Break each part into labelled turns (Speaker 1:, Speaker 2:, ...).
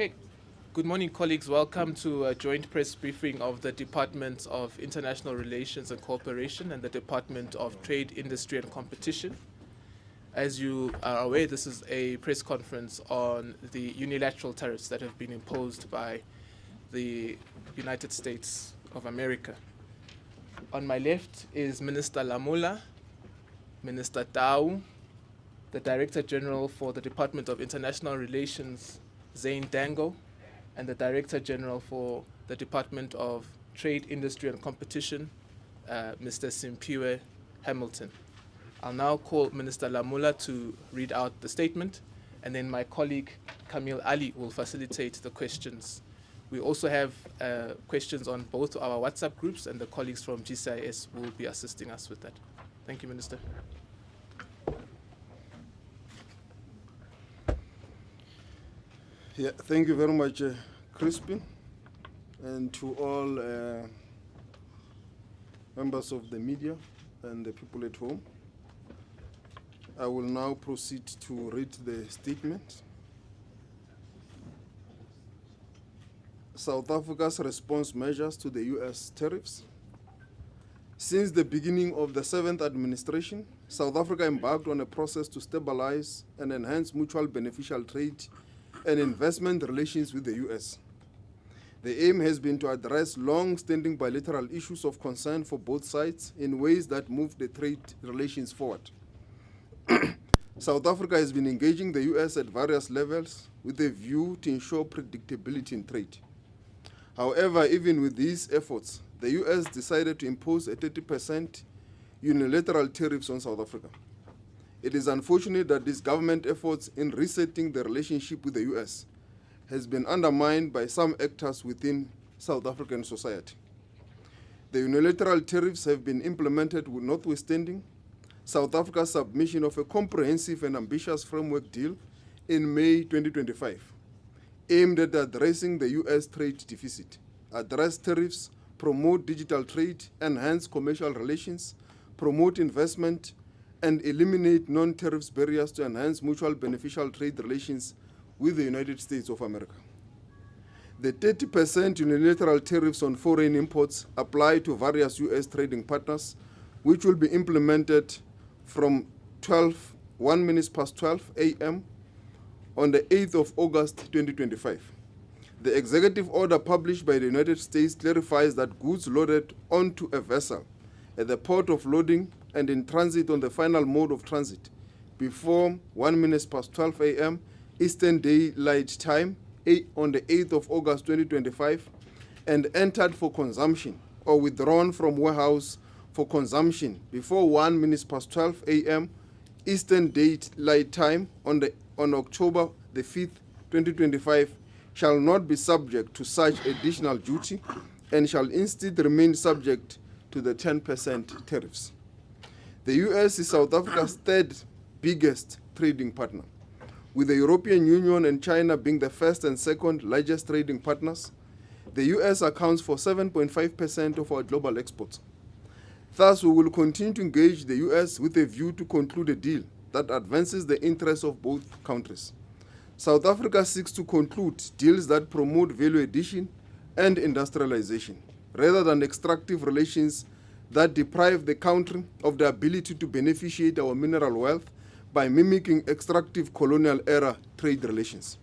Speaker 1: Okay. Good morning, colleagues. Welcome to a joint press briefing of the Department of International Relations and Cooperation and the Department of Trade, Industry and Competition. As you are aware, this is a press conference on the unilateral tariffs that have been imposed by the United States of America. On my left is Minister Lamula, Minister Tau, the Director General for the Department of International Relations, Zane Dango, and the Director General for the Department of Trade, Industry and Competition, Mr. Simpiwe Hamilton. I'll now call Minister Lamula to read out the statement, and then my colleague Kamil Ali will facilitate the questions. We also have questions on both our WhatsApp groups, and the colleagues from GCIS will be assisting us with that. Thank you, Minister.
Speaker 2: Yeah, thank you very much, Crispin, and to all members of the media and the people at home. I will now proceed to read the statement. South Africa's response measures to the U.S. tariffs. Since the beginning of the 7th administration, South Africa embarked on a process to stabilize and enhance mutual beneficial trade and investment relations with the U.S. The aim has been to address long-standing bilateral issues of concern for both sides in ways that move the trade relations forward. South Africa has been engaging the U.S. at various levels with a view to ensure predictability in trade. However, even with these efforts, the U.S. decided to impose a 30% unilateral tariffs on South Africa. It is unfortunate that these government efforts in resetting the relationship with the U.S. has been undermined by some actors within South African society. The unilateral tariffs have been implemented notwithstanding South Africa's submission of a comprehensive and ambitious framework deal in May 2025, aimed at addressing the U.S. trade deficit, address tariffs, promote digital trade, enhance commercial relations, promote investment, and eliminate non-tariffs barriers to enhance mutual beneficial trade relations with the United States of America. The 30% unilateral tariffs on foreign imports apply to various U.S. trading partners, which will be implemented from 12 a.m. on the 8th of August 2025. The executive order published by the United States clarifies that goods loaded onto a vessel at the port of loading and in transit on the final mode of transit before 12 a.m. Eastern Daylight Time on the 8th of August 2025 and entered for consumption or withdrawn from warehouse for consumption before 12 a.m. Eastern Daylight Time on October the 5th, 2025 shall not be subject to such additional duty and shall instead remain subject to the 10% tariffs. The U.S. is South Africa's third biggest trading partner, with the European Union and China being the first and second largest trading partners. The U.S. accounts for 7.5% of our global exports. Thus, we will continue to engage the U.S. with a view to conclude a deal that advances the interests of both countries. South Africa seeks to conclude deals that promote value addition and industrialization, rather than extractive relations that deprive the country of the ability to beneficiate our mineral wealth by mimicking extractive colonial-era trade relations.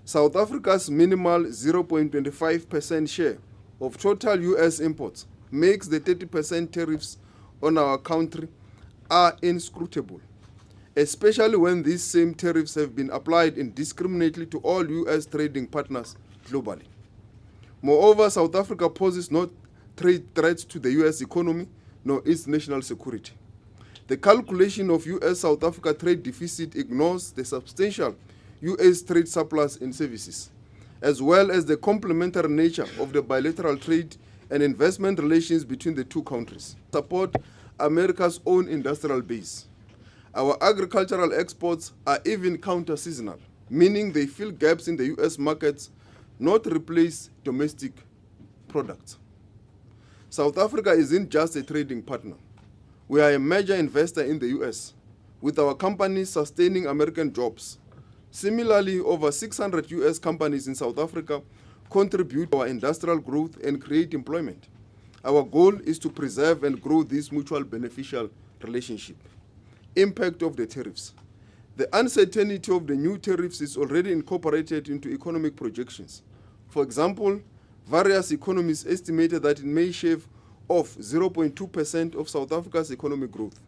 Speaker 2: South Africa's minimal 0.25% share of total U.S. imports makes the 30% tariffs on our country are inscrutable, especially when these same tariffs have been applied indiscriminately to all U.S. trading partners globally. Moreover, South Africa poses no trade threats to the U.S. economy nor its national security. The calculation of U.S.-South Africa trade deficit ignores the substantial U.S. trade surplus in services, as well as the complementary nature of the bilateral trade and investment relations between the two countries. Support America's own industrial base. Our agricultural exports are even counter-seasonal, meaning they fill gaps in the U.S. markets, not replace domestic products. South Africa isn't just a trading partner. We are a major investor in the U.S., with our companies sustaining American jobs, Similarly, over 600 US companies in South Africa contribute to our industrial growth and create employment. Our goal is to preserve and grow this mutual beneficial relationship. Impact of the tariffs. The uncertainty of the new tariffs is already incorporated into economic projections. For example, various economists estimated that it may shave off 0.2% of South Africa's economic growth.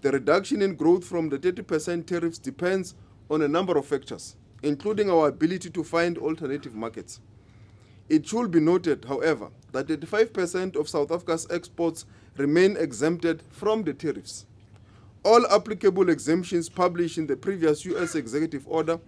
Speaker 2: The reduction in growth from the 30% tariffs depends on a number of factors, including our ability to find alternative markets. It should be noted, however, that 85% of South Africa's exports remain exempted from the tariffs. All applicable exemptions published in the previous US executive order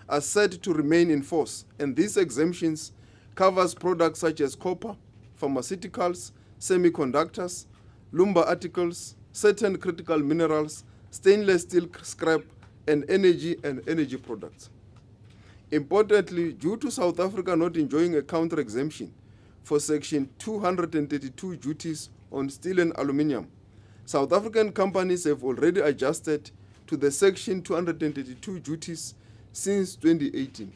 Speaker 2: are said to remain in force, and these exemptions covers products such as copper, pharmaceuticals, semiconductors, lumber articles, certain critical minerals, stainless steel scrap, and energy products. Importantly, due to South Africa not enjoying a counter-exemption for Section 232 duties on steel and aluminium, South African companies have already adjusted to the Section 232 duties since 2018.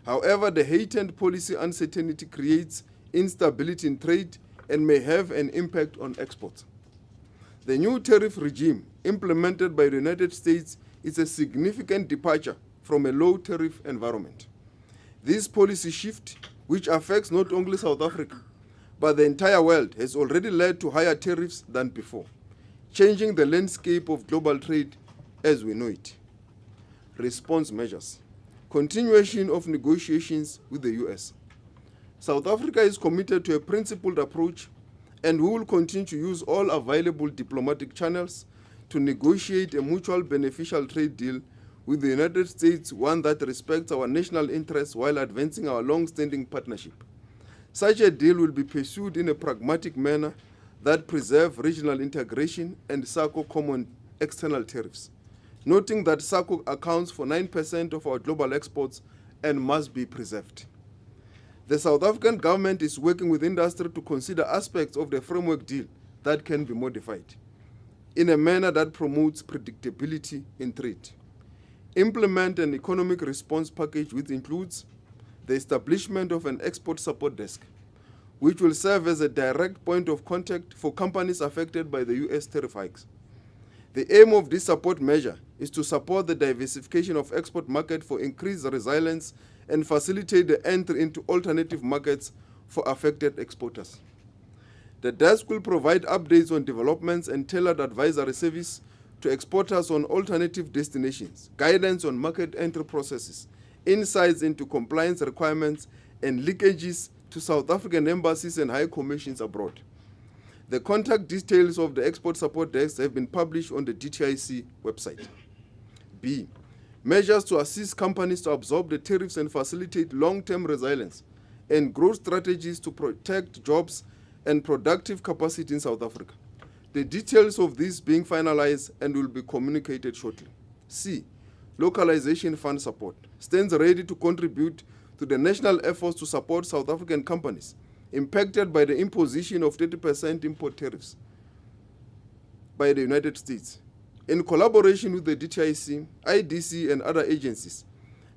Speaker 2: However, the heightened policy uncertainty creates instability in trade and may have an impact on exports. The new tariff regime implemented by the United States is a significant departure from a low tariff environment. This policy shift, which affects not only South Africa, but the entire world, has already led to higher tariffs than before, changing the landscape of global trade as we know it. Response measures. Continuation of negotiations with the US. South Africa is committed to a principled approach, and we will continue to use all available diplomatic channels to negotiate a mutual beneficial trade deal with the United States, one that respects our national interests while advancing our long-standing partnership. Such a deal will be pursued in a pragmatic manner that preserves regional integration and SACO common external tariffs, noting that SACO accounts for 9% of our global exports and must be preserved. The South African government is working with industry to consider aspects of the framework deal that can be modified in a manner that promotes predictability in trade. Implement an economic response package which includes the establishment of an export support desk, which will serve as a direct point of contact for companies affected by the US tariff hikes. The aim of this support measure is to support the diversification of export market for increased resilience and facilitate the entry into alternative markets for affected exporters. The desk will provide updates on developments and tailored advisory service to exporters on alternative destinations, guidance on market entry processes, insights into compliance requirements, and leakages to South African embassies and high commissions abroad. The contact details of the export support desk have been published on the DTIC website. B. Measures to assist companies to absorb the tariffs and facilitate long-term resilience and growth strategies to protect jobs and productive capacity in South Africa. The details of this being finalized and will be communicated shortly. C. Localization Fund support stands ready to contribute to the national efforts to support South African companies impacted by the imposition of 30% import tariffs by the United States. In collaboration with the DTIC, IDC, and other agencies,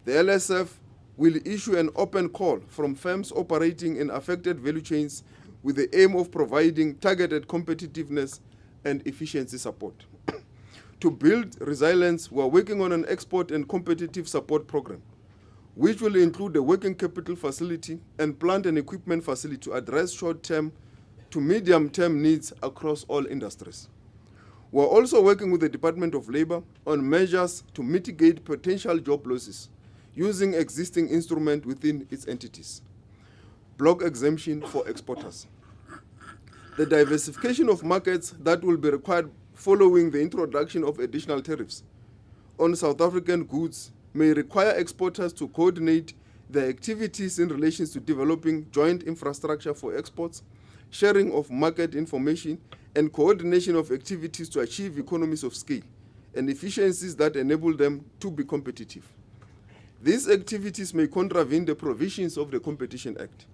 Speaker 2: the LSF will issue an open call from firms operating in affected value chains with the aim of providing targeted competitiveness and efficiency support. To build resilience, we are working on an export and competitive support program, which will include a working capital facility and plant and equipment facility to address short-term to medium-term needs across all industries. We are also working with the Department of Labor on measures to mitigate potential job losses using existing instruments within its entities. Block exemption for exporters. The diversification of markets that will be required following the introduction of additional tariffs on South African goods may require exporters to coordinate their activities in relation to developing joint infrastructure for exports, sharing of market information, and coordination of activities to achieve economies of scale and efficiencies that enable them to be competitive. These activities may contravene the provisions of the Competition Act.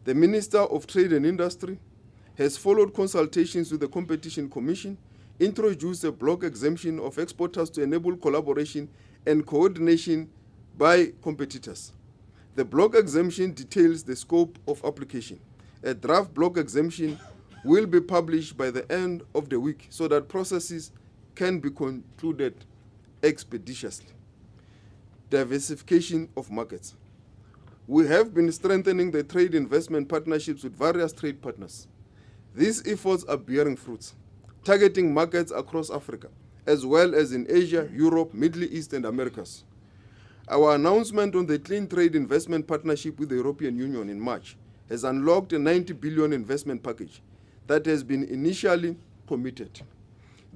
Speaker 2: The Minister of Trade and Industry has followed consultations with the Competition Commission, introduced a block exemption of exporters to enable collaboration and coordination by competitors. The block exemption details the scope of application. A draft block exemption will be published by the end of the week so that processes can be concluded expeditiously. Diversification of markets. We have been strengthening the trade investment partnerships with various trade partners. These efforts are bearing fruits, targeting markets across Africa, as well as in Asia, Europe, Middle East, and Americas. Our announcement on the Clean Trade Investment Partnership with the European Union in March has unlocked a 90 billion investment package that has been initially committed.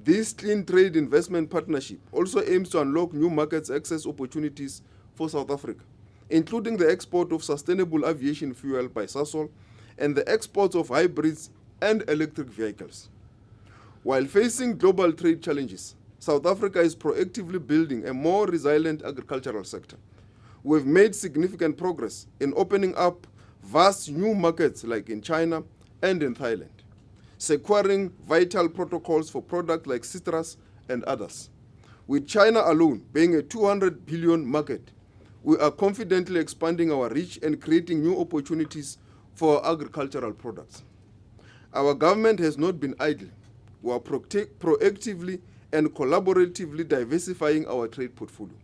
Speaker 2: This Clean Trade Investment Partnership also aims to unlock new markets access opportunities for South Africa, including the export of sustainable aviation fuel by Sasol and the export of hybrids and electric vehicles. While facing global trade challenges, South Africa is proactively building a more resilient agricultural sector. We've made significant progress in opening up vast new markets like in China and in Thailand, securing vital protocols for products like citrus and others. With China alone being a 200 billion market, we are confidently expanding our reach and creating new opportunities for our agricultural products. Our government has not been idle. We are proactively and collaboratively diversifying our trade portfolio.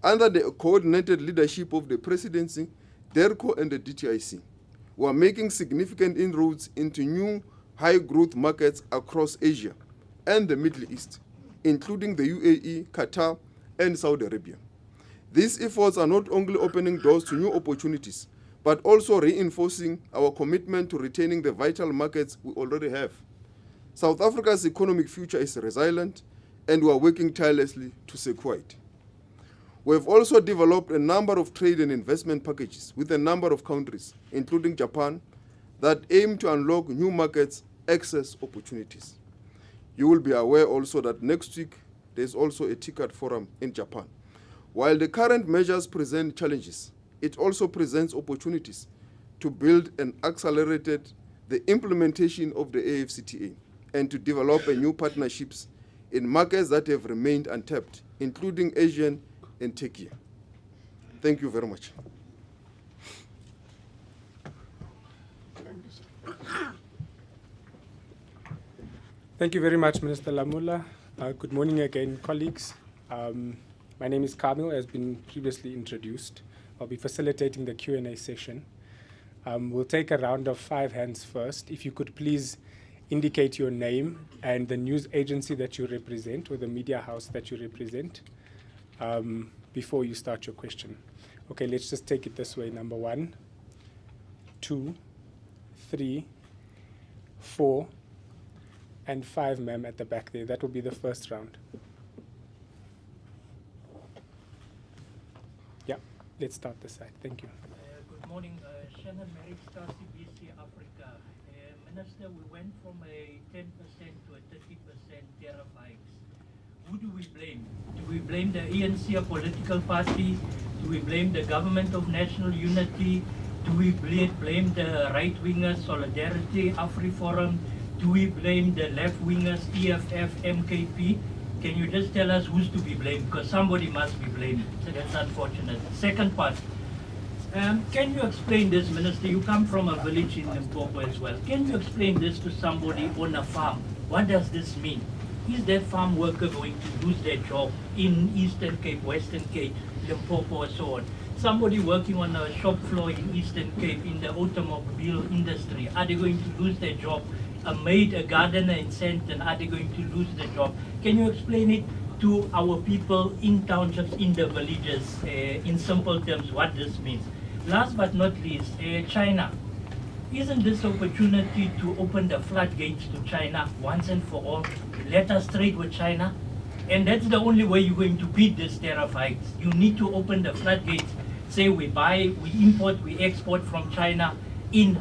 Speaker 2: Under the coordinated leadership of the Presidency, DERCO and the DTIC, we are making significant inroads into new high-growth markets across Asia and the Middle East, including the UAE, Qatar, and Saudi Arabia. These efforts are not only opening doors to new opportunities, but also reinforcing our commitment to retaining the vital markets we already have. South Africa's economic future is resilient, and we are working tirelessly to secure it. We have also developed a number of trade and investment packages with a number of countries, including Japan, that aim to unlock new markets access opportunities. You will be aware also that next week there is also a TICAD forum in Japan. While the current measures present challenges, it also presents opportunities to build and accelerate the implementation of the AfCFTA and to develop new partnerships in markets that have remained untapped, including Asian and Turkey. Thank you very much.
Speaker 3: Thank you very much, Minister Lamula. Good morning again, colleagues. My name is Kamil, as been previously introduced. I'll be facilitating the Q&A session. We'll take a round of 5 hands first. If you could please indicate your name and the news agency that you represent or the media house that you represent before you start your question. Okay, let's just take it this way. Number 1, 2, 3, 4, and 5, ma'am, at the back there. That will be the first round. Yeah, let's start this side. Thank you.
Speaker 4: Good morning. Shannon Merrick, Star CBC Africa. Minister, we went from a 10% to a 30% tariff hikes. Who do we blame? Do we blame the ANC, a political party? Do we blame the Government of National Unity? Do we blame the right-wingers, Solidarity, AfriForum? Do we blame the left-wingers, EFF, MKP? Can you just tell us who's to be blamed? Because somebody must be blamed. So that's unfortunate. Second part. Can you explain this, Minister? You come from a village in Limpopo as well. Can you explain this to somebody on a farm? What does this mean? Is that farm worker going to lose their job in Eastern Cape, Western Cape, Limpopo, or so on? Somebody working on a shop floor in Eastern Cape in the automobile industry, are they going to lose their job? A maid, a gardener in Sandton, are they going to lose their job? Can you explain it to our people in townships, in the villages, in simple terms, what this means? Last but not least, China. Isn't this opportunity to open the floodgates to China once and for all? Let us trade with China. And that's the only way you're going to beat this tariff hikes. You need to open the floodgates. Say we buy, we import, we export from China in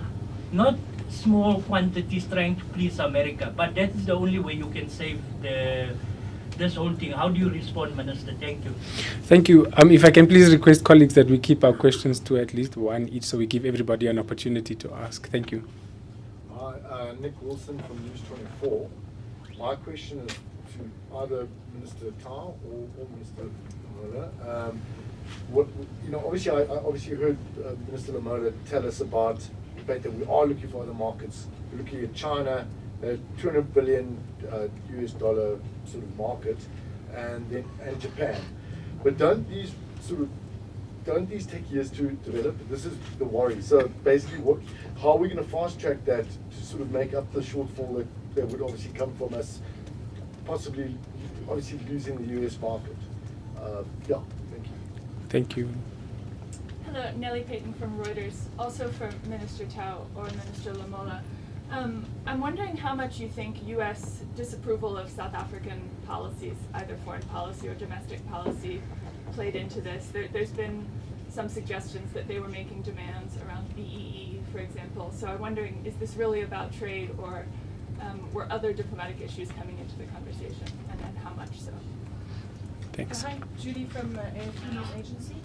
Speaker 4: not small quantities trying to please America. But that's the only way you can save this whole thing. How do you respond, Minister? Thank you.
Speaker 3: Thank you. If I can please request colleagues that we keep our questions to at least 1 each so we give everybody an opportunity to ask. Thank you.
Speaker 5: Nick Wilson from News 24. My question is to either Minister Tau or Minister Muller. what, obviously I obviously heard Minister Lamola tell us about the fact that we are looking for other markets. We're looking at China, $200 billion US dollar sort of market, and Japan. But don't these take years to develop? This is the worry. So basically, how are we going to fast track that to sort of make up the shortfall that would obviously come from us possibly, obviously losing the US market? Yeah, thank you.
Speaker 3: Thank you.
Speaker 6: Hello, Nellie Payton from Reuters, also for Minister Tao or Minister Lamola. I'm wondering how much you think U.S. disapproval of South African policies, either foreign policy or domestic policy, played into this. There's been some suggestions that they were making demands around BEE, for example. So I'm wondering, is this really about trade, or were other diplomatic issues coming into the conversation, and how much so?
Speaker 3: Thanks.
Speaker 7: Hi, Judy from AFP News Agency.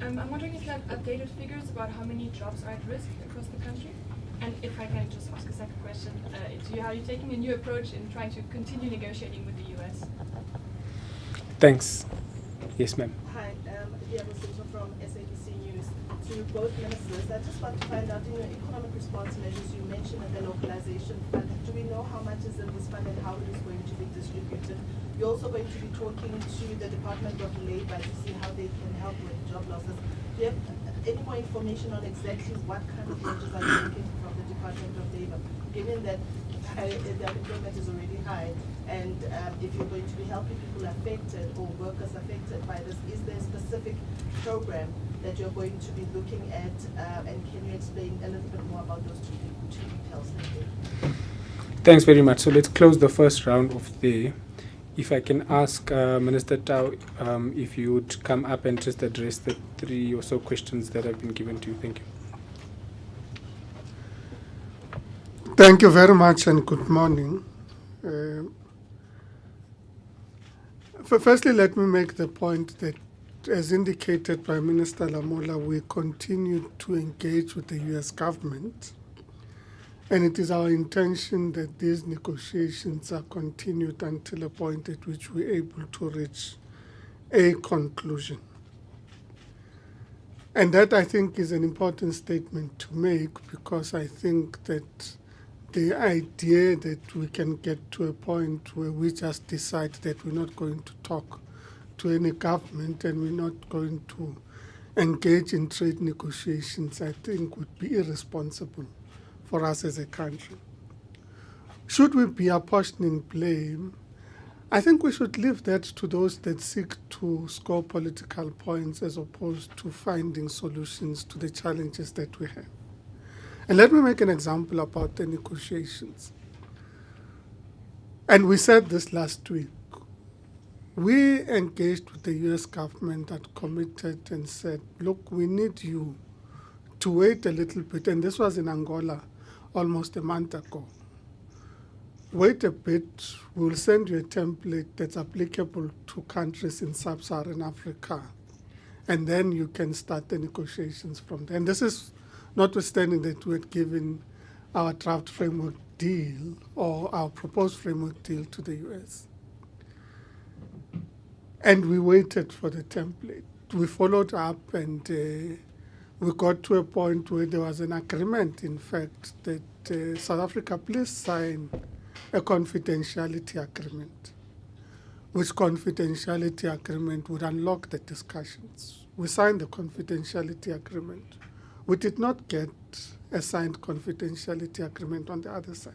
Speaker 7: I'm wondering if you have updated figures about how many jobs are at risk across the country? And if I can just ask a second question, are you taking a new approach in trying to continue negotiating with the US?
Speaker 3: Thanks. Yes, ma'am.
Speaker 8: Hi, Diversification from SABC News. To both ministers, I just want to find out, in your economic response measures, you mentioned the Localization Fund. Do we know how much is in this fund and how it is going to be distributed? You're also going to be talking to the Department of Labor to see how they can help with job losses. Do you have any more information on exactly what kind of measures are you taking from the Department of Labor, given that the unemployment is already high, and if you're going to be helping people affected or workers affected by this, is there a specific program that you're going to be looking at, and can you explain a little bit more about those two details? Thank you.
Speaker 3: Thanks very much. So let's close the first round of there. If I can ask Minister Tao if you would come up and just address the 3 or so questions that have been given to you. Thank you.
Speaker 9: Thank you very much and good morning. Firstly, let me make the point that, as indicated by Minister Lamola, we continue to engage with the US government. And it is our intention that these negotiations are continued until a point at which we're able to reach a conclusion. And that, I think, is an important statement to make, because I think that the idea that we can get to a point where we just decide that we're not going to talk to any government and we're not going to engage in trade negotiations, I think would be irresponsible for us as a country. Should we be apportioning blame, I think we should leave that to those that seek to score political points as opposed to finding solutions to the challenges that we have. And let me make an example about the negotiations. And we said this last week. We engaged with the US government that committed and said, look, we need you to wait a little bit. And this was in Angola almost a month ago. Wait a bit, we'll send you a template that's applicable to countries in sub-Saharan Africa. And then you can start the negotiations from there. And this is notwithstanding that we had given our draft framework deal or our proposed framework deal to the US. And we waited for the template. We followed up and we got to a point where there was an agreement, in fact, that South Africa please sign a confidentiality agreement, which confidentiality agreement would unlock the discussions. We signed the confidentiality agreement. We did not get a signed confidentiality agreement on the other side.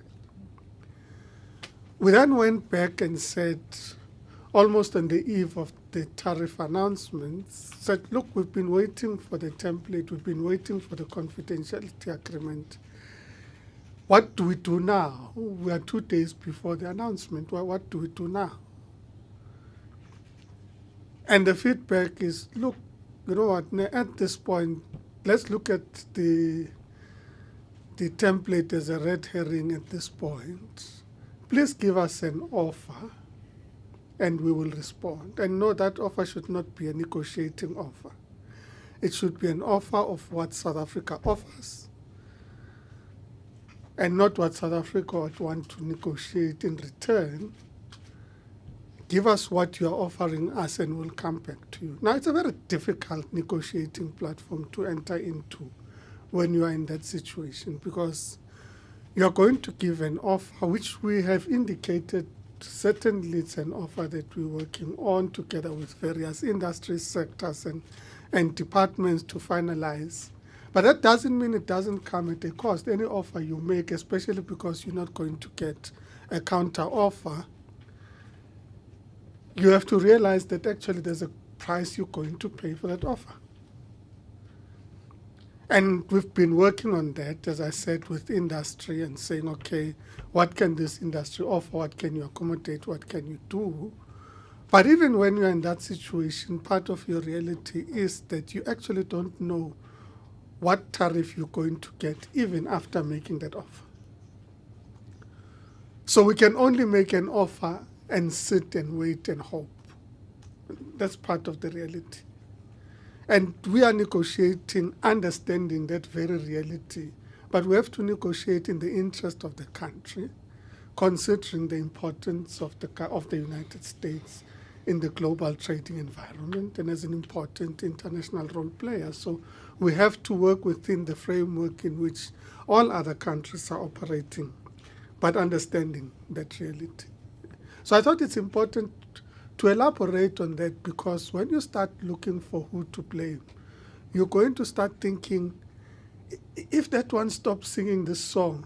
Speaker 9: We then went back and said, almost on the eve of the tariff announcements, said, look, we've been waiting for the template, we've been waiting for the confidentiality agreement. What do we do now? We are 2 days before the announcement. Well, what do we do now? And the feedback is, look, you know what, at this point, let's look at the template as a red herring at this point. Please give us an offer and we will respond. And no, that offer should not be a negotiating offer. It should be an offer of what South Africa offers and not what South Africa would want to negotiate in return, give us what you're offering us and we'll come back to you. Now, it's a very difficult negotiating platform to enter into when you are in that situation, because you're going to give an offer, which we have indicated certainly it's an offer that we're working on together with various industry sectors and departments to finalize. But that doesn't mean it doesn't come at a cost. Any offer you make, especially because you're not going to get a counter offer, you have to realize that actually there's a price you're going to pay for that offer. And we've been working on that, as I said, with industry and saying, okay, what can this industry offer? What can you accommodate? What can you do? But even when you're in that situation, part of your reality is that you actually don't know what tariff you're going to get even after making that offer. So we can only make an offer and sit and wait and hope. That's part of the reality. And we are negotiating, understanding that very reality. But we have to negotiate in the interest of the country, considering the importance of the United States in the global trading environment and as an important international role player. So we have to work within the framework in which all other countries are operating, but understanding that reality. So I thought it's important to elaborate on that, because when you start looking for who to blame, you're going to start thinking, if that one stops singing this song,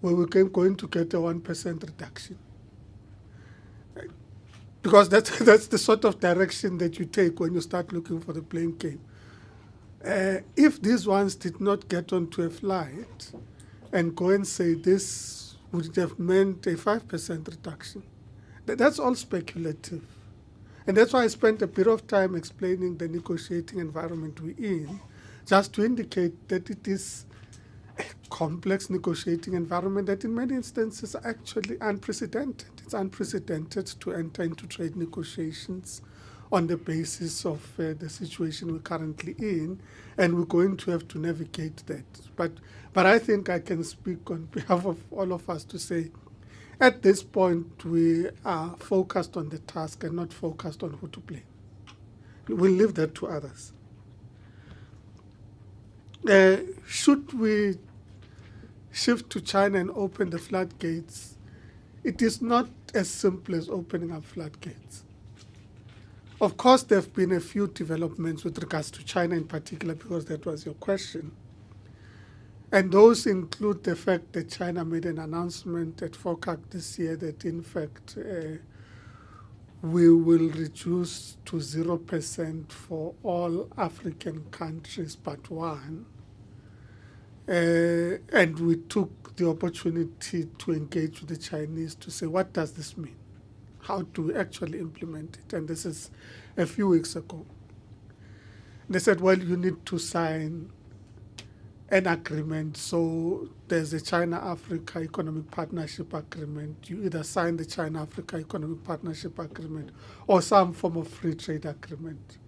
Speaker 9: well, we're going to get a 1% reduction. Because that's the sort of direction that you take when you start looking for the blame game. If these ones did not get onto a flight and go and say this would have meant a 5% reduction, that's all speculative. And that's why I spent a bit of time explaining the negotiating environment we're in, just to indicate that it is a complex negotiating environment that in many instances are actually unprecedented. It's unprecedented to enter into trade negotiations on the basis of the situation we're currently in, and we're going to have to navigate that. But I think I can speak on behalf of all of us to say, at this point, we are focused on the task and not focused on who to blame. We'll leave that to others. Should we shift to China and open the floodgates? It is not as simple as opening up floodgates. Of course, there have been a few developments with regards to China in particular, because that was your question. And those include the fact that China made an announcement at FOCAC this year that, in fact, we will reduce to 0% for all African countries but one. And we took the opportunity to engage with the Chinese to say, what does this mean? How do we actually implement it? And this is a few weeks ago. They said, well, you need to sign an agreement. So there's a China-Africa Economic Partnership Agreement. You either sign the China-Africa Economic Partnership Agreement or some form of free trade agreement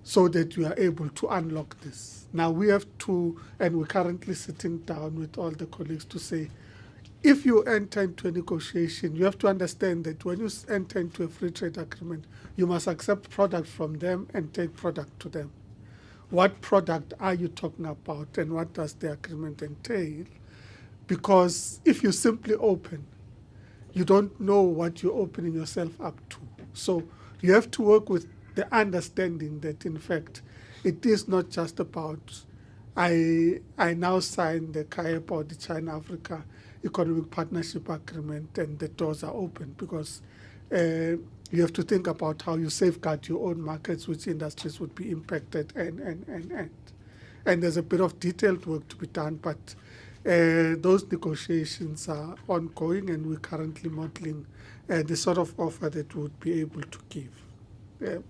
Speaker 9: so that you are able to unlock this. Now we have to, and we're currently sitting down with all the colleagues to say, if you enter into a negotiation, you have to understand that when you enter into a free trade agreement, you must accept product from them and take product to them. What product are you talking about, and what does the agreement entail? Because if you simply open, you don't know what you're opening yourself up to. So you have to work with the understanding that, in fact, it is not just about, I now sign the CAEP or the China-Africa Economic Partnership Agreement and the doors are open, because you have to think about how you safeguard your own markets, which industries would be impacted, and there's a bit of detailed work to be done, but those negotiations are ongoing, and we're currently modeling the sort of offer that we would be able to give.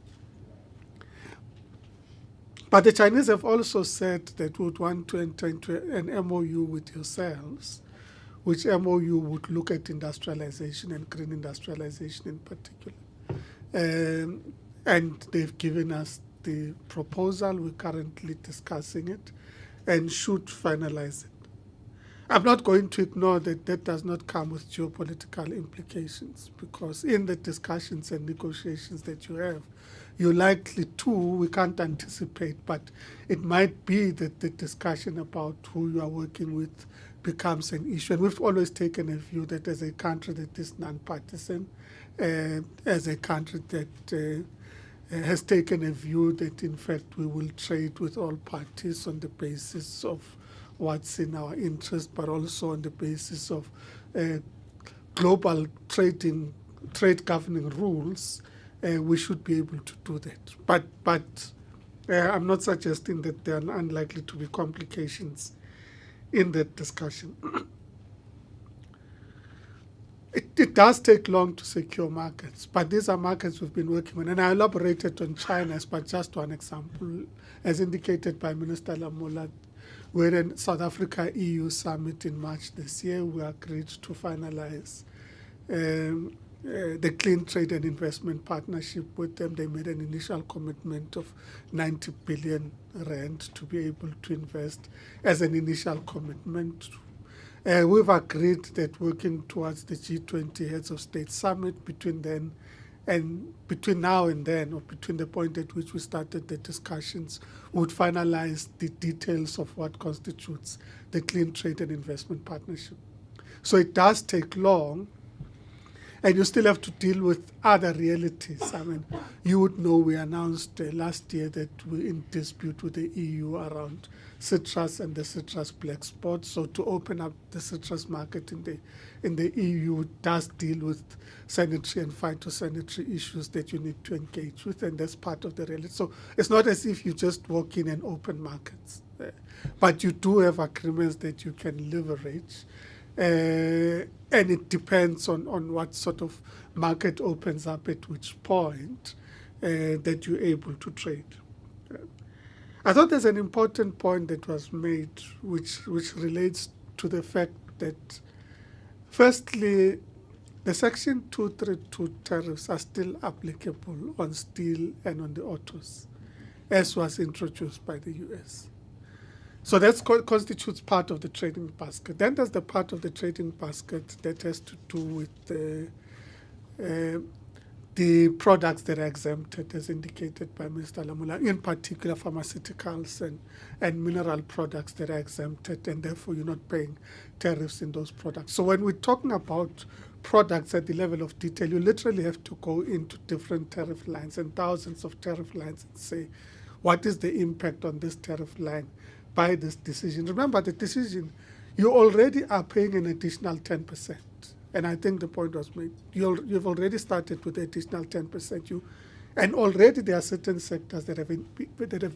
Speaker 9: But the Chinese have also said that we would want to enter into an MOU with yourselves, which MOU would look at industrialization and green industrialization in particular. And they've given us the proposal. We're currently discussing it and should finalize it. I'm not going to ignore that that does not come with geopolitical implications, because in the discussions and negotiations that you have, you're likely to, we can't anticipate, but it might be that the discussion about who you are working with becomes an issue. And we've always taken a view that as a country that is non-partisan, as a country that has taken a view that in fact we will trade with all parties on the basis of what's in our interest, but also on the basis of global trade governing rules. We should be able to do that. But I'm not suggesting that there are unlikely to be complications in that discussion. It does take long to secure markets, but these are markets we've been working on. And I elaborated on China as but just one example, as indicated by Minister Lamola. We're in South Africa EU summit in March this year. We agreed to finalize the Clean Trade and Investment Partnership with them. They made an initial commitment of 90 billion rand to be able to invest as an initial commitment. We've agreed that working towards the G20 Heads of State Summit between now and then, or between the point at which we started the discussions, would finalize the details of what constitutes the Clean Trade and Investment Partnership. So it does take long, and you still have to deal with other realities. I mean, you would know we announced last year that we're in dispute with the EU around citrus and the citrus black spot. So to open up the citrus market in the EU does deal with sanitary and phytosanitary issues that you need to engage with, and that's part of the reality. So it's not as if you just walk in and open markets, but you do have agreements that you can leverage. And it depends on what sort of market opens up at which point that you're able to trade. I thought there's an important point that was made which relates to the fact that, firstly, the Section 232 tariffs are still applicable on steel and on the autos, as was introduced by the US. So that constitutes part of the trading basket. Then there's the part of the trading basket that has to do with the products that are exempted, as indicated by Mr. Lamula, in particular pharmaceuticals and mineral products that are exempted, and therefore you're not paying tariffs in those products. So when we're talking about products at the level of detail, you literally have to go into different tariff lines and thousands of tariff lines and say, what is the impact on this tariff line by this decision? Remember, the decision, you already are paying an additional 10%. And I think the point was made. You've already started with the additional 10%. And already there are certain sectors that have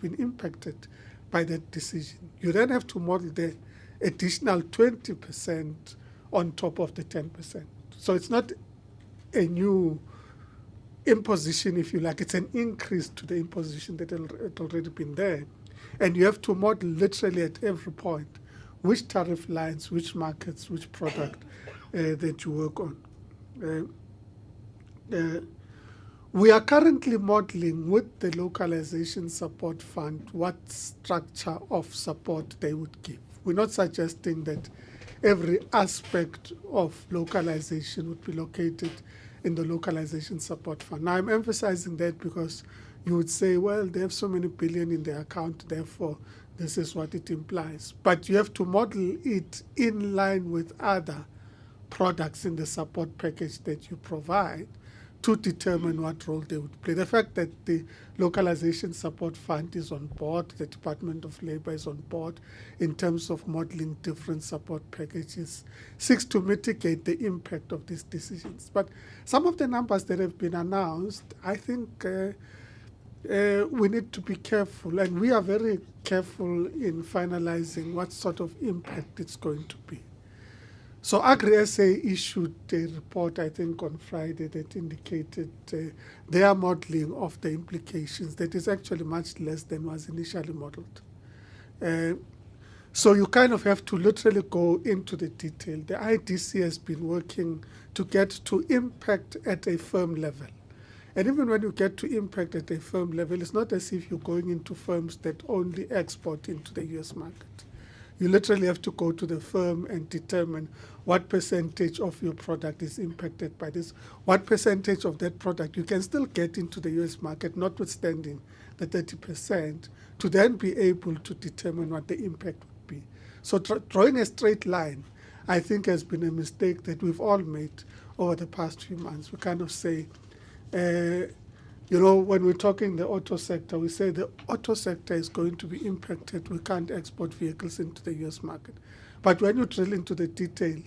Speaker 9: been impacted by that decision. You then have to model the additional 20% on top of the 10%. So it's not a new imposition, if you like. It's an increase to the imposition that had already been there. And you have to model literally at every point which tariff lines, which markets, which product that you work on. We are currently modeling with the Localization Support Fund what structure of support they would give. We're not suggesting that every aspect of localization would be located in the Localization Support Fund. Now, I'm emphasizing that because you would say, well, they have so many billion in their account, therefore this is what it implies. But you have to model it in line with other products in the support package that you provide to determine what role they would play. The fact that the Localization Support Fund is on board, the Department of Labor is on board in terms of modeling different support packages, seeks to mitigate the impact of these decisions. But some of the numbers that have been announced, I think we need to be careful, and we are very careful in finalizing what sort of impact it's going to be. So Agri-SA issued a report, I think, on Friday that indicated their modeling of the implications that is actually much less than was initially modeled. So you kind of have to literally go into the detail. The IDC has been working to get to impact at a firm level. And even when you get to impact at a firm level, it's not as if you're going into firms that only export into the US market. You literally have to go to the firm and determine what percentage of your product is impacted by this. What percentage of that product you can still get into the US market, notwithstanding the 30%, to then be able to determine what the impact would be. So drawing a straight line, I think, has been a mistake that we've all made over the past few months. We kind of say, when we're talking the auto sector, we say the auto sector is going to be impacted. We can't export vehicles into the US market. But when you drill into the detail,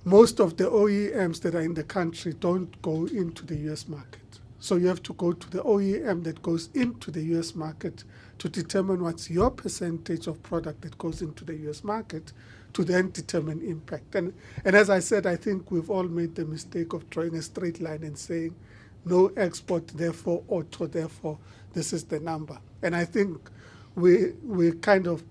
Speaker 9: most of the OEMs that are in the country don't go into the US market. So you have to go to the OEM that goes into the US market to determine what's your percentage of product that goes into the US market to then determine impact. And as I said, I think we've all made the mistake of drawing a straight line and saying, no export, therefore auto, therefore this is the number. And I think we're kind of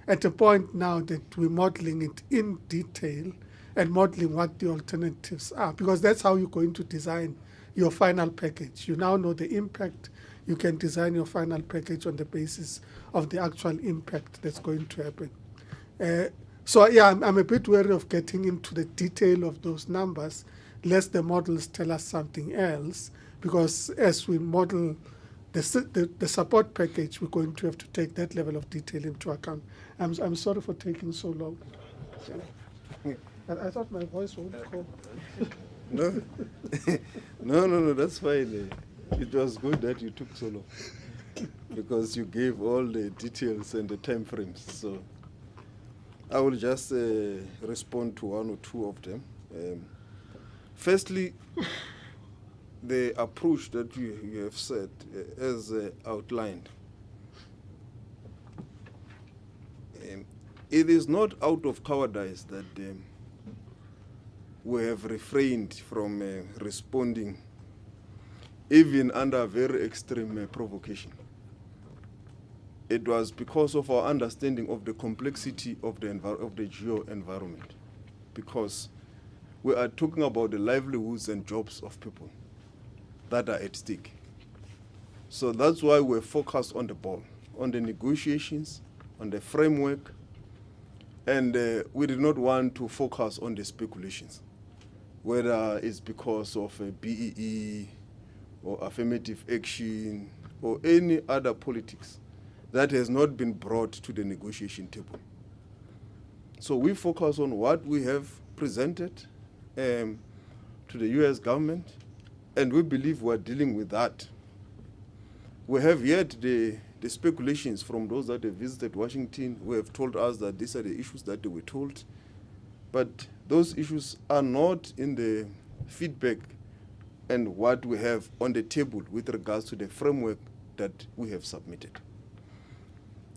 Speaker 9: at a point now that we're modeling it in detail and modeling what the alternatives are, because that's how you're going to design your final package. You now know the impact. You can design your final package on the basis of the actual impact that's going to happen. I'm a bit wary of getting into the detail of those numbers, lest the models tell us something else, because as we model the support package, we're going to have to take that level of detail into account. I'm sorry for taking so long. I thought my voice would go.
Speaker 2: No, that's fine. It was good that you took so long because you gave all the details and the time frames. So I will just respond to one or two of them. Firstly, the approach that you have said as outlined, it is not out of cowardice that we have refrained from responding even under very extreme provocation. It was because of our understanding of the complexity of the geo-environment, because we are talking about the livelihoods and jobs of people that are at stake. So that's why we're focused on the ball, on the negotiations, on the framework, and we did not want to focus on the speculations, whether it's because of BEE or affirmative action or any other politics that has not been brought to the negotiation table. So we focus on what we have presented to the US government, and we believe we're dealing with that. We have yet the speculations from those that have visited Washington, who have told us that these are the issues that they were told. But those issues are not in the feedback and what we have on the table with regards to the framework that we have submitted.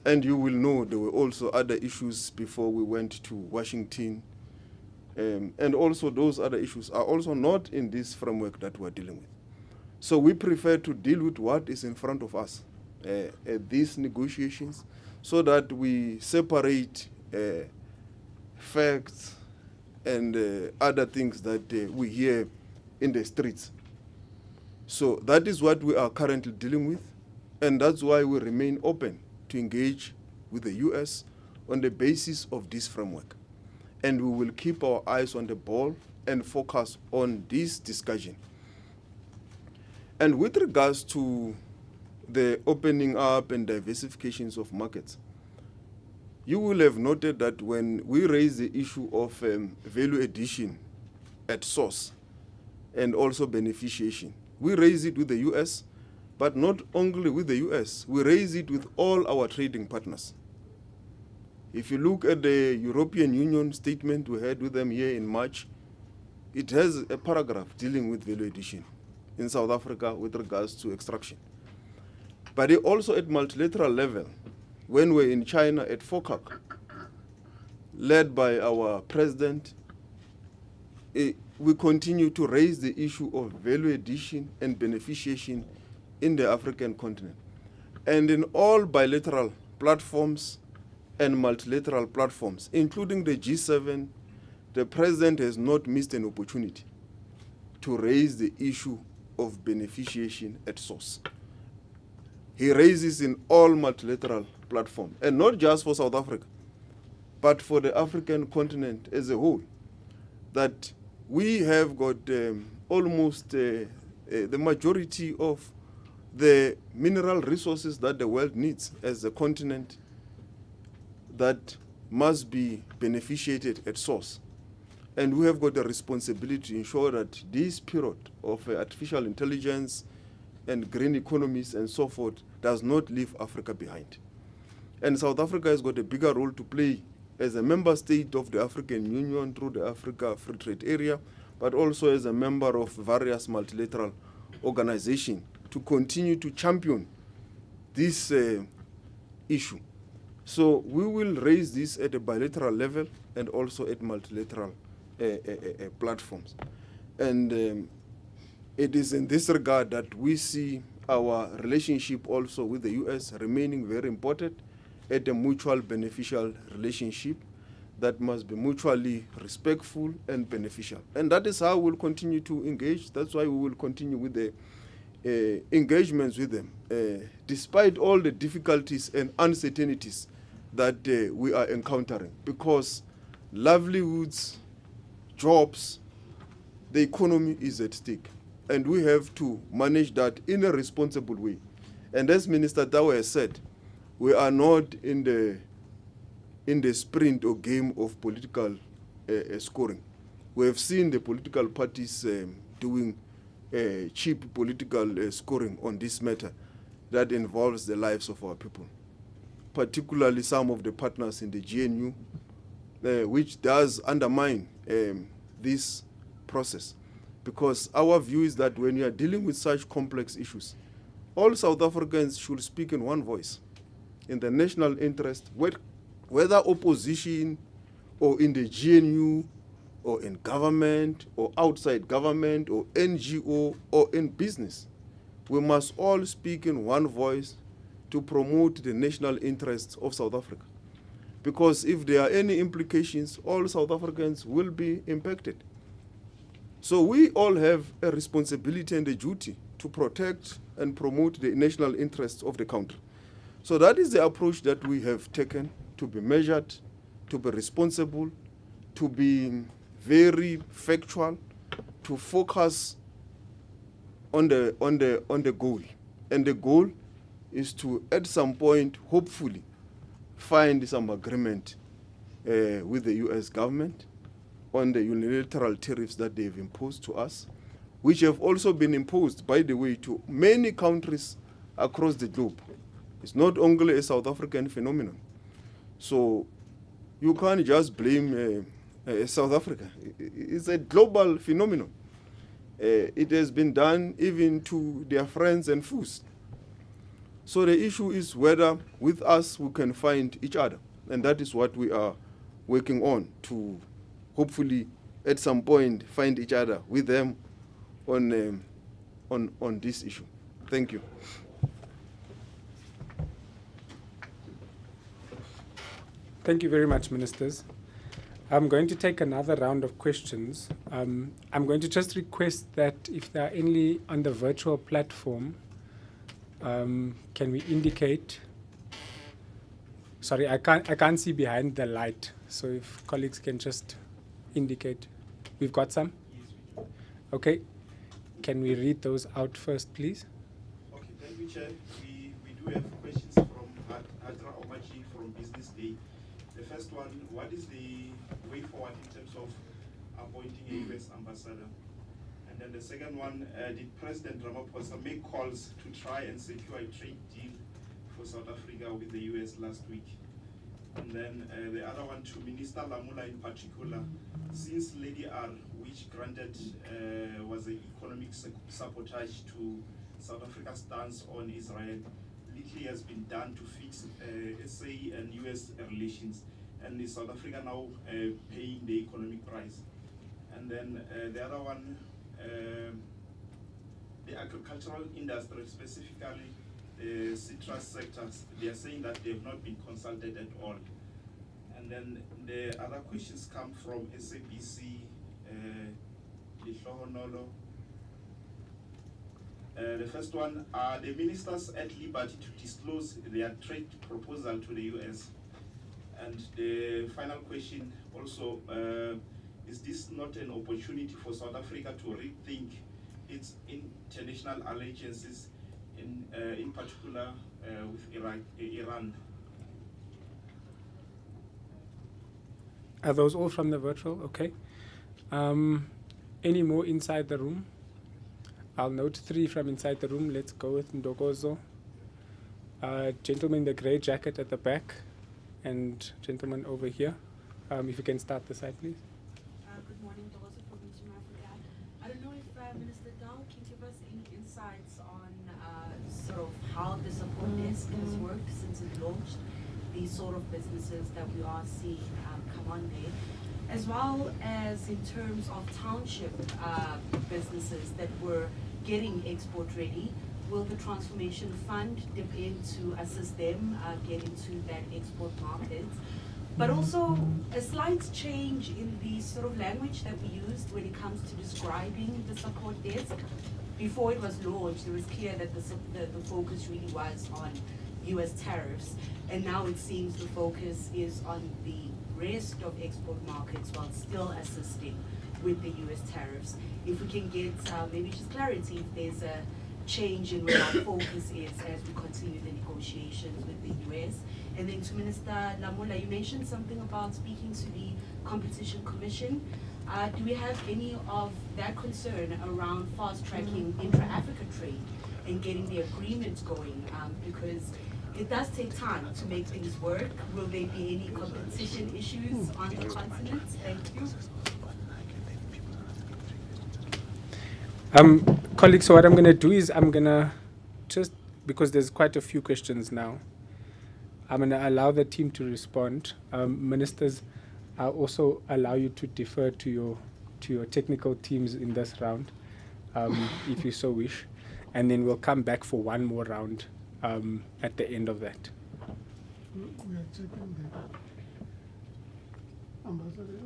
Speaker 2: And you will know there were also other issues before we went to Washington. And also those other issues are also not in this framework that we're dealing with. So we prefer to deal with what is in front of us at these negotiations, so that we separate facts and other things that we hear in the streets. So that is what we are currently dealing with, and that's why we remain open to engage with the US on the basis of this framework. And we will keep our eyes on the ball and focus on this discussion. And with regards to the opening up and diversifications of markets, you will have noted that when we raise the issue of value addition at source and also beneficiation, we raise it with the US, but not only with the US, we raise it with all our trading partners. If you look at the European Union statement we had with them here in March, it has a paragraph dealing with value addition in South Africa with regards to extraction. But also at multilateral level, when we're in China at FOCAC, led by our president, we continue to raise the issue of value addition and beneficiation in the African continent. And in all bilateral platforms and multilateral platforms, including the G7, the president has not missed an opportunity to raise the issue of beneficiation at source. He raises in all multilateral platform, and not just for South Africa, but for the African continent as a whole, that we have got almost the majority of the mineral resources that the world needs as a continent that must be beneficiated at source. And we have got a responsibility to ensure that this period of artificial intelligence and green economies and so forth does not leave Africa behind. And South Africa has got a bigger role to play as a member state of the African Union through the Africa Free Trade Area, but also as a member of various multilateral organizations to continue to champion this issue. So we will raise this at a bilateral level and also at multilateral platforms. And it is in this regard that we see our relationship also with the US remaining very important at a mutual beneficial relationship that must be mutually respectful and beneficial. And that is how we'll continue to engage. That's why we will continue with the engagements with them, despite all the difficulties and uncertainties that we are encountering, because livelihoods, jobs, the economy is at stake, and we have to manage that in a responsible way. And as Minister Tau has said, we are not in the sprint or game of political scoring. We have seen the political parties doing cheap political scoring on this matter that involves the lives of our people, particularly some of the partners in the GNU, which does undermine this process. Because our view is that when you are dealing with such complex issues, all South Africans should speak in one voice, in the national interest, whether opposition or in the GNU or in government or outside government or NGO or in business. We must all speak in one voice to promote the national interests of South Africa. Because if there are any implications, all South Africans will be impacted. So we all have a responsibility and a duty to protect and promote the national interests of the country. So that is the approach that we have taken, to be measured, to be responsible, to be very factual, to focus on the goal. And the goal is to, at some point, hopefully, find some agreement with the US government on the unilateral tariffs that they've imposed to us, which have also been imposed, by the way, to many countries across the globe. It's not only a South African phenomenon. So you can't just blame South Africa. It's a global phenomenon. It has been done even to their friends and foes. So the issue is whether with us we can find each other. And that is what we are working on, to hopefully at some point find each other with them on this issue. Thank you.
Speaker 3: Thank you very much, Ministers. I'm going to take another round of questions. I'm going to just request that if there are any on the virtual platform, can we indicate? Sorry, I can't see behind the light. So if colleagues can just indicate. We've got some? Okay. Can we read those out first, please?
Speaker 10: Okay, thank you, Chair. We do have questions from Adra Omachi from Business Day. The first one, what is the way forward in terms of appointing a US ambassador? And then the second one, did President Ramaphosa make calls to try and secure a trade deal for South Africa with the US last week? And then the other one to Minister Lamula in particular, since Lady R, which granted was an economic sabotage to South Africa's stance on Israel, little has been done to fix SA and US relations, and is South Africa now paying the economic price? And then the other one, the agricultural industry, specifically the citrus sectors, they are saying that they have not been consulted at all. And then the other questions come from SABC, Lihlohonolo. The first one, are the ministers at liberty to disclose their trade proposal to the US? And the final question also, is this not an opportunity for South Africa to rethink its international allegiances, in particular with Iran?
Speaker 3: Are those all from the virtual? Okay. Any more inside the room? I'll note 3 from inside the room. Let's go with Ndogozo. Gentleman in the grey jacket at the back, and gentleman over here. If you can start the side, please.
Speaker 11: Good morning, Ndogozo from intra-African. I don't know if Minister Dow can give us any insights on sort of how the support desk has worked since it launched, these sort of businesses that we are seeing come on there, as well as in terms of township businesses that were getting export ready. Will the Transformation Fund dip in to assist them get into that export market? But also a slight change in the sort of language that we used when it comes to describing the support desk. Before it was launched, it was clear that the focus really was on US tariffs, and now it seems the focus is on the rest of export markets while still assisting with the US tariffs. If we can get maybe just clarity if there's a change in where our focus is as we continue the negotiations with the US. And then to Minister Lamola, you mentioned something about speaking to the Competition Commission. Do we have any of that concern around fast-tracking intra-Africa trade and getting the agreements going? Because it does take time to make things work. Will there be any competition issues on the continent? Thank you.
Speaker 3: Colleagues, so what I'm going to do is I'm going to just, because there's quite a few questions now, I'm going to allow the team to respond. Ministers, I'll also allow you to defer to your technical teams in this round, if you so wish. And then we'll come back for one more round at the end of that.
Speaker 9: We are checking the ambassador.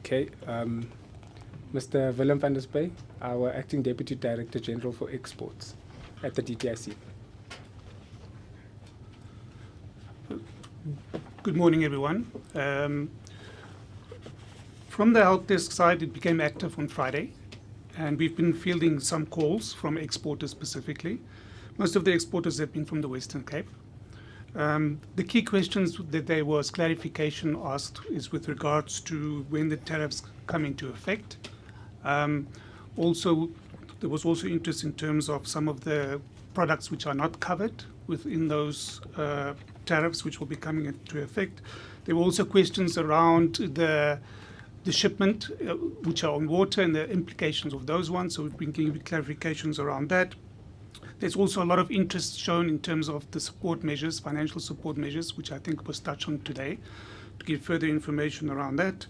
Speaker 3: Okay, Mr. Willem van der Spey, our Acting Deputy Director General for Exports at the DTIC.
Speaker 12: Good morning, everyone. From the help desk side, it became active on Friday, and we've been fielding some calls from exporters specifically. Most of the exporters have been from the Western Cape. The key questions that there was clarification asked is with regards to when the tariffs come into effect. Also, there was also interest in terms of some of the products which are not covered within those tariffs which will be coming into effect. There were also questions around the shipment which are on water and the implications of those ones, so we've been giving clarifications around that. There's also a lot of interest shown in terms of the support measures, financial support measures, which I think was touched on today, to give further information around that.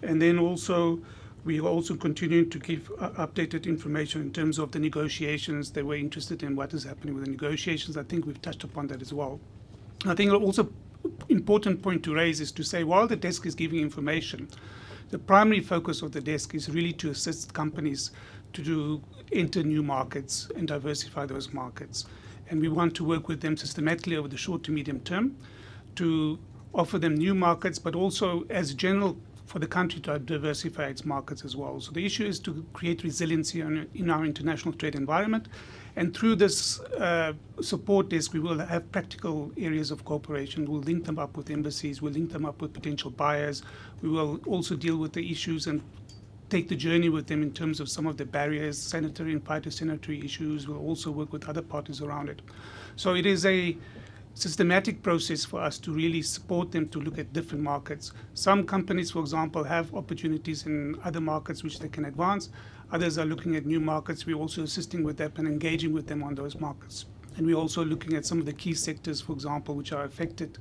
Speaker 12: And then also, we are also continuing to give updated information in terms of the negotiations. They were interested in what is happening with the negotiations. I think we've touched upon that as well. I think also important point to raise is to say, while the desk is giving information, the primary focus of the desk is really to assist companies to enter new markets and diversify those markets. And we want to work with them systematically over the short to medium term to offer them new markets, but also as general for the country to diversify its markets as well. So the issue is to create resiliency in our international trade environment. And through this support desk, we will have practical areas of cooperation. We'll link them up with embassies. We'll link them up with potential buyers. We will also deal with the issues and take the journey with them in terms of some of the barriers, sanitary and phytosanitary issues. We'll also work with other parties around it. So it is a systematic process for us to really support them to look at different markets. Some companies, for example, have opportunities in other markets which they can advance. Others are looking at new markets. We're also assisting with them and engaging with them on those markets. And we're also looking at some of the key sectors, for example, which are affected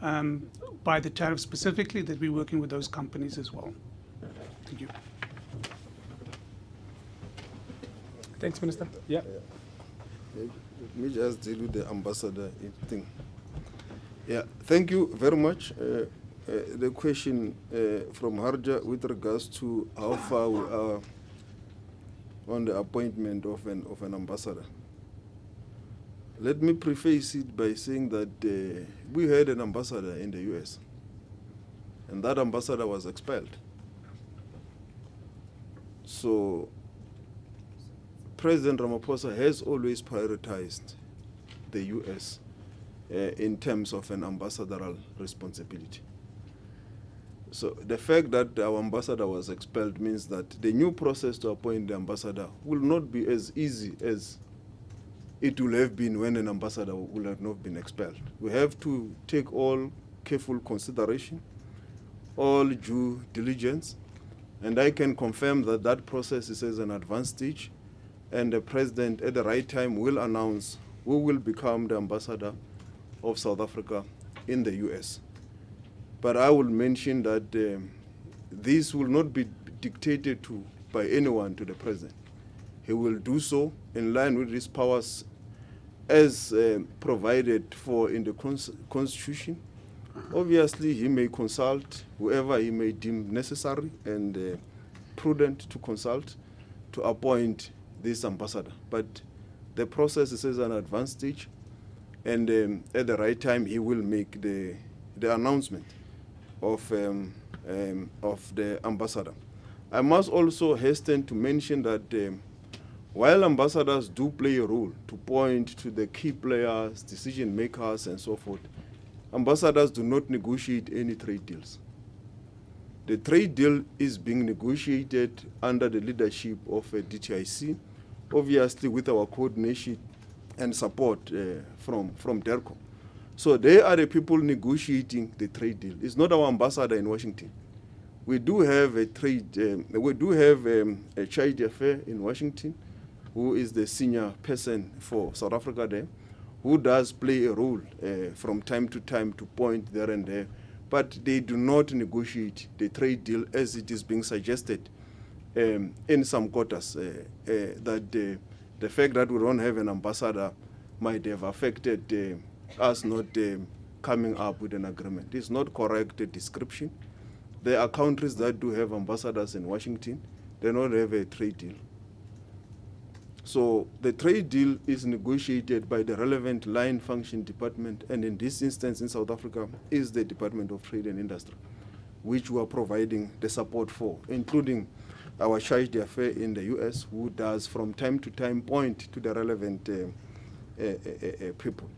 Speaker 12: by the tariffs specifically, that we're working with those companies as well. Thank you.
Speaker 3: Thanks, Minister. Yeah.
Speaker 2: Let me just deal with the ambassador thing. Yeah, thank you very much. The question from Harja with regards to how far we are on the appointment of an ambassador. Let me preface it by saying that we had an ambassador in the US, and that ambassador was expelled. So President Ramaphosa has always prioritized the US in terms of an ambassadorial responsibility. So the fact that our ambassador was expelled means that the new process to appoint the ambassador will not be as easy as it will have been when an ambassador will have not been expelled. We have to take all careful consideration, all due diligence, and I can confirm that that process is at an advanced stage, and the president at the right time will announce who will become the ambassador of South Africa in the US. But I will mention that this will not be dictated to by anyone to the president. He will do so in line with his powers as provided for in the Constitution. Obviously, he may consult whoever he may deem necessary and prudent to consult to appoint this ambassador. But the process is at an advanced stage, and at the right time, he will make the announcement of the ambassador. I must also hasten to mention that while ambassadors do play a role to point to the key players, decision makers, and so forth, ambassadors do not negotiate any trade deals. The trade deal is being negotiated under the leadership of DTIC, obviously with our coordination and support from DERCO. So they are the people negotiating the trade deal. It's not our ambassador in Washington. We do have a charge affair in Washington, who is the senior person for South Africa there, who does play a role from time to time to point there and there, but they do not negotiate the trade deal as it is being suggested in some quarters, that the fact that we don't have an ambassador might have affected us not coming up with an agreement. It's not correct description. There are countries that do have ambassadors in Washington. They don't have a trade deal. So the trade deal is negotiated by the relevant line function department, and in this instance in South Africa is the Department of Trade and Industry, which we are providing the support for, including our charge d'affaires in the US, who does from time to time point to the relevant people.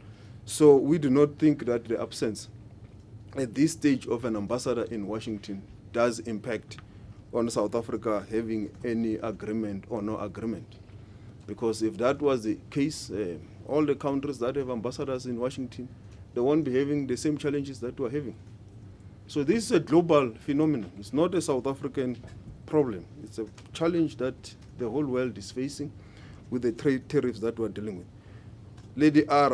Speaker 2: So we do not think that the absence at this stage of an ambassador in Washington does impact on South Africa having any agreement or no agreement. Because if that was the case, all the countries that have ambassadors in Washington, they won't be having the same challenges that we're having. So this is a global phenomenon. It's not a South African problem. It's a challenge that the whole world is facing with the trade tariffs that we're dealing with. Lady R,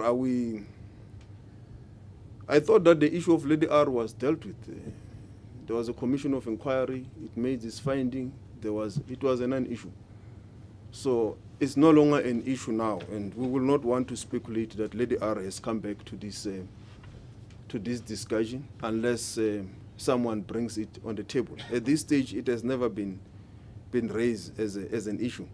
Speaker 2: I thought that the issue of Lady R was dealt with. There was a commission of inquiry. It made its finding. It was a non-issue. So it's no longer an issue now, and we will not want to speculate that Lady R has come back to this discussion unless someone brings it on the table. At this stage, it has never been raised as an issue.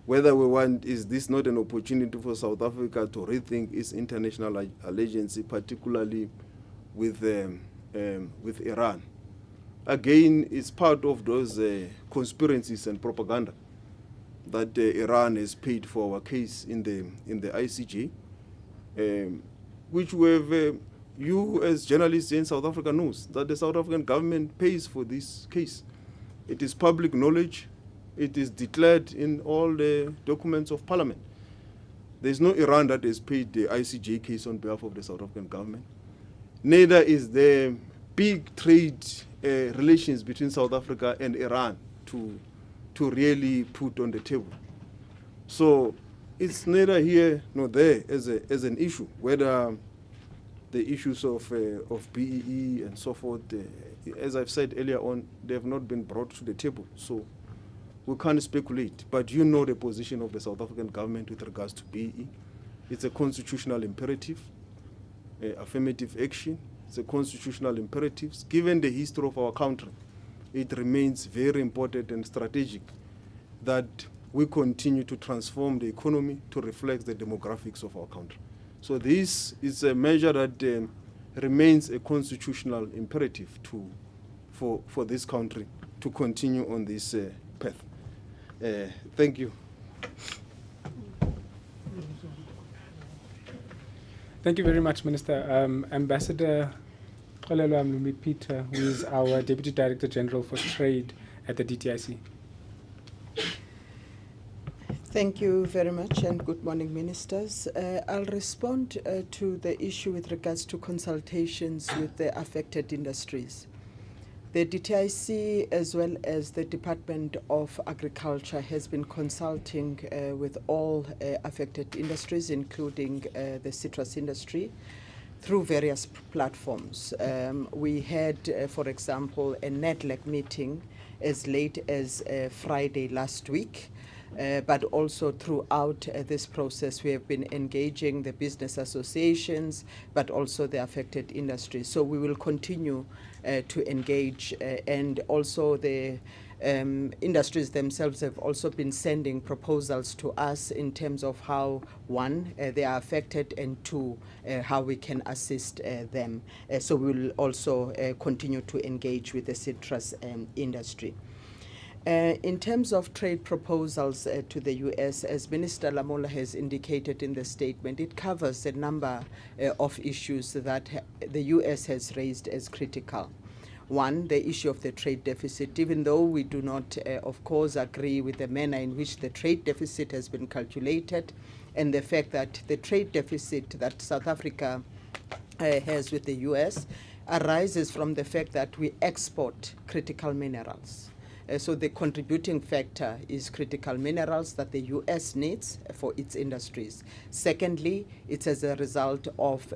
Speaker 2: Whether we want, is this not an opportunity for South Africa to rethink its international allegiance, particularly with Iran? Again, it's part of those conspiracies and propaganda that Iran has paid for our case in the ICJ, which we have, you as journalists in South Africa knows that the South African government pays for this case. It is public knowledge. It is declared in all the documents of parliament. There's no Iran that has paid the ICJ case on behalf of the South African government. Neither is there big trade relations between South Africa and Iran to really put on the table. So it's neither here nor there as an issue, whether the issues of BEE and so forth, as I've said earlier on, they have not been brought to the table. So we can't speculate, but you know the position of the South African government with regards to BEE. It's a constitutional imperative, affirmative action, It's a constitutional imperative. Given the history of our country, it remains very important and strategic that we continue to transform the economy to reflect the demographics of our country. So this is a measure that remains a constitutional imperative for this country to continue on this path. Thank you.
Speaker 3: Thank you very much, Minister. Ambassador Xolelwa Mlumi Peter, who is our Deputy Director General for Trade at the DTIC.
Speaker 13: Thank you very much, and good morning, ministers. I'll respond to the issue with regards to consultations with the affected industries. The DTIC, as well as the Department of Agriculture, has been consulting with all affected industries, including the citrus industry, through various platforms. We had, for example, a NEDLEC meeting as late as Friday last week. But also throughout this process, we have been engaging the business associations, but also the affected industries. So we will continue to engage, and also the industries themselves have also been sending proposals to us in terms of how, one, they are affected, and two, how we can assist them. So we will also continue to engage with the citrus industry. In terms of trade proposals to the U.S., as Minister Lamola has indicated in the statement, it covers a number of issues that the U.S. has raised as critical. One, the issue of the trade deficit, even though we do not, of course, agree with the manner in which the trade deficit has been calculated, and the fact that the trade deficit that South Africa has with the U.S. arises from the fact that we export critical minerals. So the contributing factor is critical minerals that the U.S. needs for its industries. Secondly, it's as a result of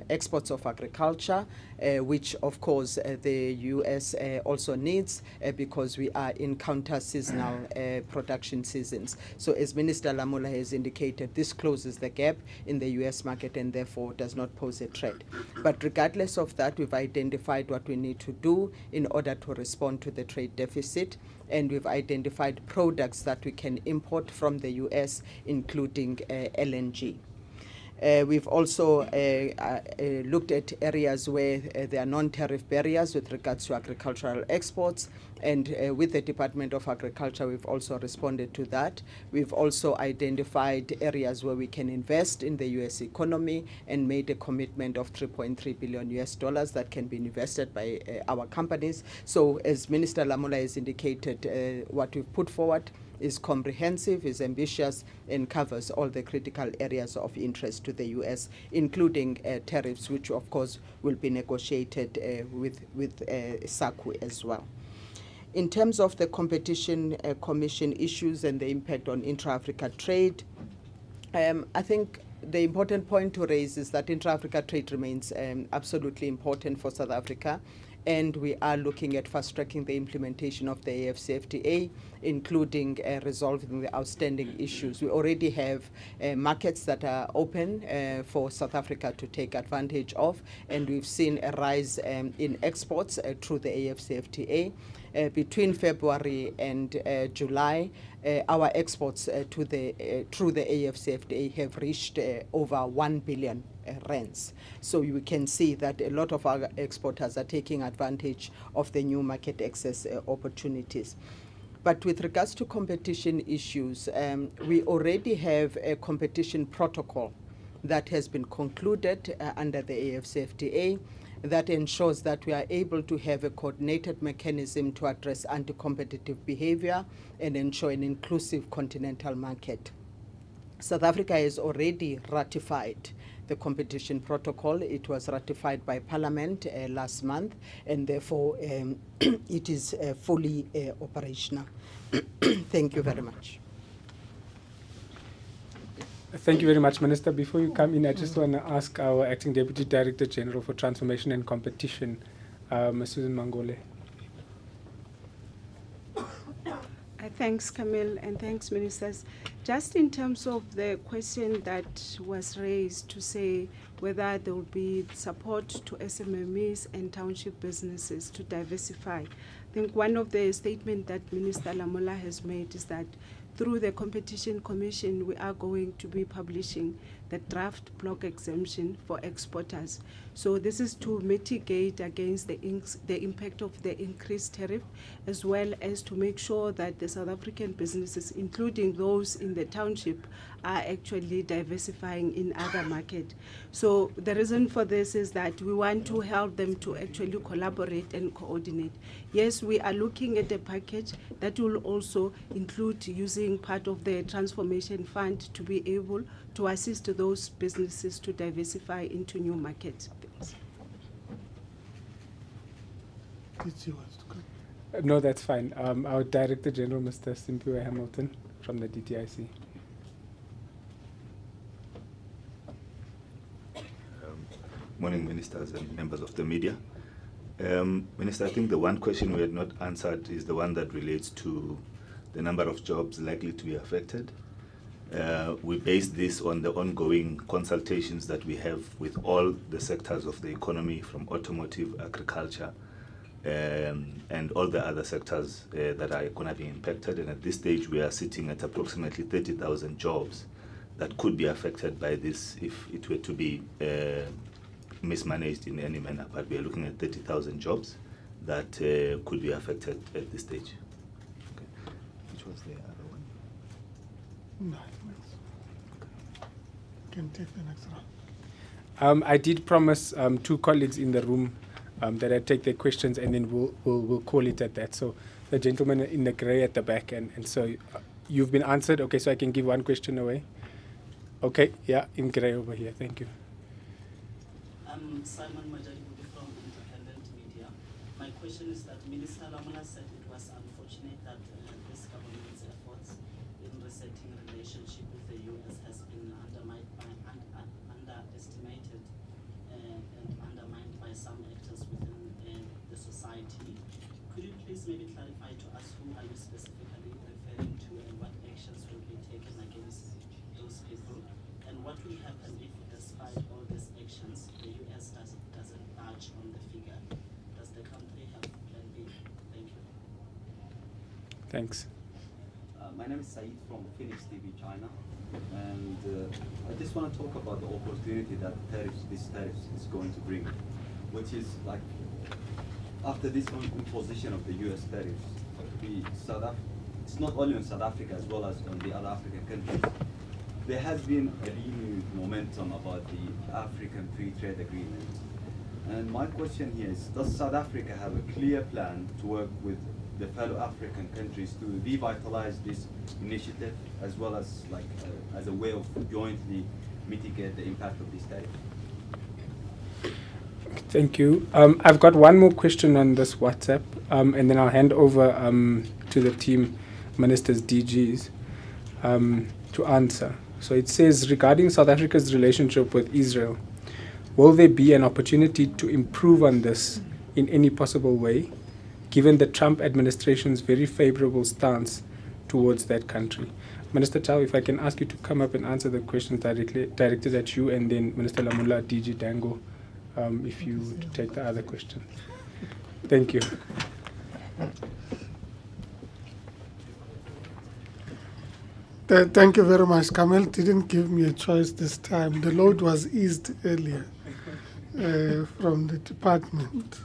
Speaker 13: exports of agriculture, which of course the U.S. also needs because we are in counter-seasonal production seasons. So as Minister Lamola has indicated, this closes the gap in the U.S. market and therefore does not pose a threat. But regardless of that, we've identified what we need to do in order to respond to the trade deficit, and we've identified products that we can import from the U.S., including LNG. We've also looked at areas where there are non-tariff barriers with regards to agricultural exports, and with the Department of Agriculture, we've also responded to that. We've also identified areas where we can invest in the U.S. economy and made a commitment of $3.3 billion that can be invested by our companies. So as Minister Lamola has indicated, what we've put forward is comprehensive, is ambitious, and covers all the critical areas of interest to the U.S., including tariffs, which of course will be negotiated with SACU as well. In terms of the Competition Commission issues and the impact on intra-Africa trade, I think the important point to raise is that intra-Africa trade remains absolutely important for South Africa, and we are looking at fast-tracking the implementation of the AfCFTA, including resolving the outstanding issues. We already have markets that are open for South Africa to take advantage of, and we've seen a rise in exports through the AfCFTA. Between February and July, our exports through the AfCFTA have reached over 1 billion rands. So you can see that a lot of our exporters are taking advantage of the new market access opportunities. But with regards to competition issues, we already have a competition protocol that has been concluded under the AfCFTA that ensures that we are able to have a coordinated mechanism to address anti-competitive behavior and ensure an inclusive continental market. South Africa has already ratified the competition protocol. It was ratified by Parliament last month, and therefore it is fully operational. Thank you very much.
Speaker 3: Thank you very much, Minister. Before you come in, I just want to ask our Acting Deputy Director General for Transformation and Competition, Ms. Susan Mangole.
Speaker 14: Thanks, Camille, and thanks, Ministers. Just in terms of the question that was raised to say whether there will be support to SMMEs and township businesses to diversify. I think one of the statements that Minister Lamola has made is that through the Competition Commission, we are going to be publishing the draft block exemption for exporters. So this is to mitigate against the impact of the increased tariff, as well as to make sure that the South African businesses, including those in the township, are actually diversifying in other markets. So the reason for this is that we want to help them to actually collaborate and coordinate. Yes, we are looking at a package that will also include using part of the transformation fund to be able to assist those businesses to diversify into new markets.
Speaker 3: No, that's fine. Our Director General, Mr. Simpiwe Hamilton, from the DTIC.
Speaker 15: Morning, ministers and members of the media. Minister, I think the one question we had not answered is the one that relates to the number of jobs likely to be affected. We base this on the ongoing consultations that we have with all the sectors of the economy, from automotive, agriculture, and all the other sectors that are going to be impacted. And at this stage, we are sitting at approximately 30,000 jobs that could be affected by this if it were to be mismanaged in any manner. But we are looking at 30,000 jobs that could be affected at this stage. Okay. Which was the other one?
Speaker 9: No, can take the next round.
Speaker 3: I did promise two colleagues in the room that I'd take their questions, and then we'll call it at that. So the gentleman in the grey at the back, and so you've been answered. Okay, so I can give one question away. Okay, yeah, in grey over here. Thank you.
Speaker 16: Simon Majaribubi from Independent Media. My question is that Minister Lamola said it was unfortunate that this government's efforts in resetting relationship with the U.S. has been underestimated and undermined by some actors within the society. Could you please maybe clarify to us who are you specifically referring to, and what actions will be taken against those people, and what will happen if, despite all these actions, the U.S. doesn't budge on the figure? Does the country have plan B? Thank you.
Speaker 3: Thanks.
Speaker 17: My name is Saeed from Phoenix TV, China, and I just want to talk about the opportunity that this tariffs is going to bring, which is like after this imposition of the U.S. tariffs, it's not only in South Africa as well as on the other African countries. There has been a renewed momentum about the African Free Trade Agreement. And my question here is, does South Africa have a clear plan to work with the fellow African countries to revitalize this initiative, as well as as a way of jointly mitigate the impact of this tariff?
Speaker 3: Thank you. I've got one more question on this WhatsApp, and then I'll hand over to the team, ministers, DGs, to answer. So it says, regarding South Africa's relationship with Israel, will there be an opportunity to improve on this in any possible way, given the Trump administration's very favorable stance towards that country? Minister Tau, if I can ask you to come up and answer the questions directed at you, and then Minister Lamola, DG Dango, if you would take the other question. Thank you.
Speaker 9: Thank you very much. Kamel didn't give me a choice this time. The load was eased earlier from the department.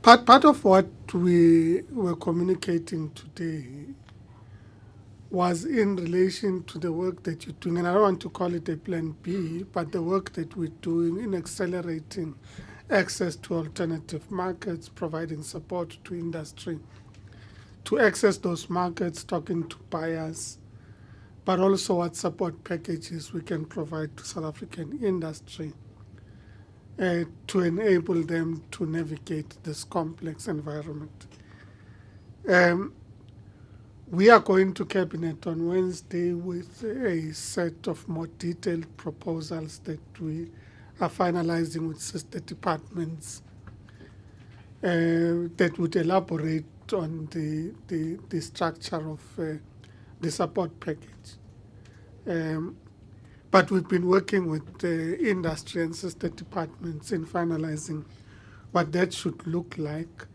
Speaker 9: Part of what we were communicating today was in relation to the work that you're doing, and I don't want to call it a plan B, but the work that we're doing in accelerating access to alternative markets, providing support to industry, to access those markets, talking to buyers, but also what support packages we can provide to South African industry to enable them to navigate this complex environment. We are going to Cabinet on Wednesday with a set of more detailed proposals that we are finalizing with sister departments that would elaborate on the structure of the support package. But we've been working with the industry and sister departments in finalizing what that should look like.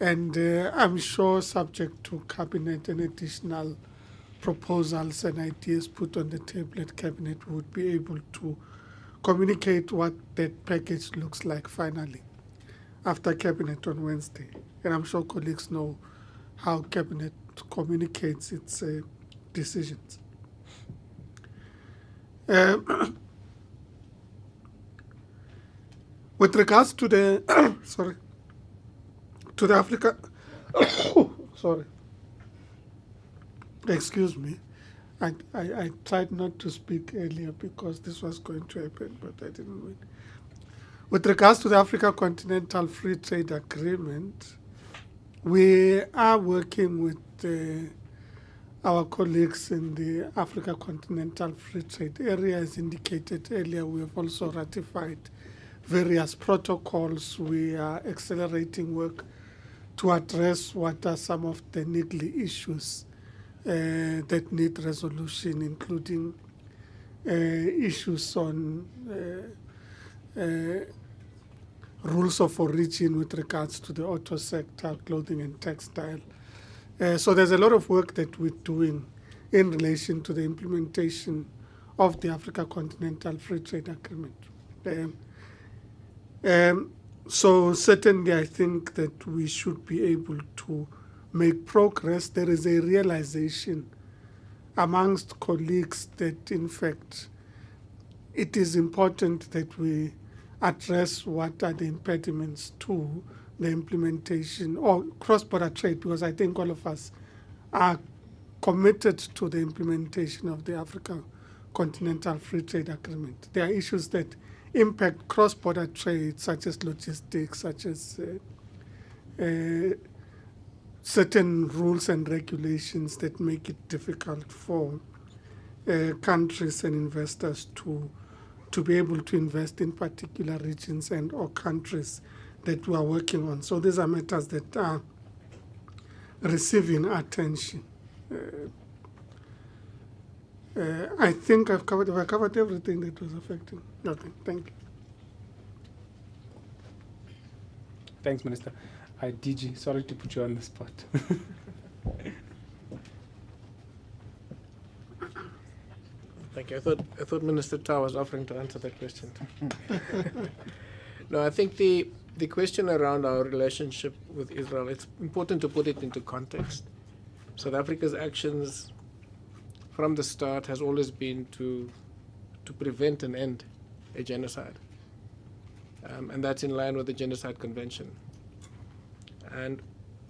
Speaker 9: And I'm sure, subject to cabinet and additional proposals and ideas put on the table at cabinet, we would be able to communicate what that package looks like finally after cabinet on Wednesday. And I'm sure colleagues know how cabinet communicates its decisions. With regards to the to the Africa, sorry, excuse me, I tried not to speak earlier because this was going to happen, but I didn't wait. With regards to the Africa Continental Free Trade Agreement, we are working with our colleagues in the Africa Continental Free Trade Area. As indicated earlier, we have also ratified various protocols. We are accelerating work to address what are some of the niggly issues that need resolution, including issues on rules of origin with regards to the auto sector, clothing and textile. So there's a lot of work that we're doing in relation to the implementation of the Africa Continental Free Trade Agreement. So certainly I think that we should be able to make progress. There is a realization amongst colleagues that, in fact, it is important that we address what are the impediments to the implementation or cross-border trade, because I think all of us are committed to the implementation of the Africa Continental Free Trade Agreement. There are issues that impact cross-border trade, such as logistics, such as certain rules and regulations that make it difficult for countries and investors to be able to invest in particular regions and or countries that we are working on. So these are matters that are receiving attention. I think I've covered everything that was affecting. Okay, thank you.
Speaker 3: Thanks, Minister. DG, sorry to put you on the spot.
Speaker 1: Thank you. I thought Minister Tao was offering to answer that question. No, I think the question around our relationship with Israel, it's important to put it into context. South Africa's actions from the start has always been to prevent and end a genocide. And that's in line with the Genocide Convention. And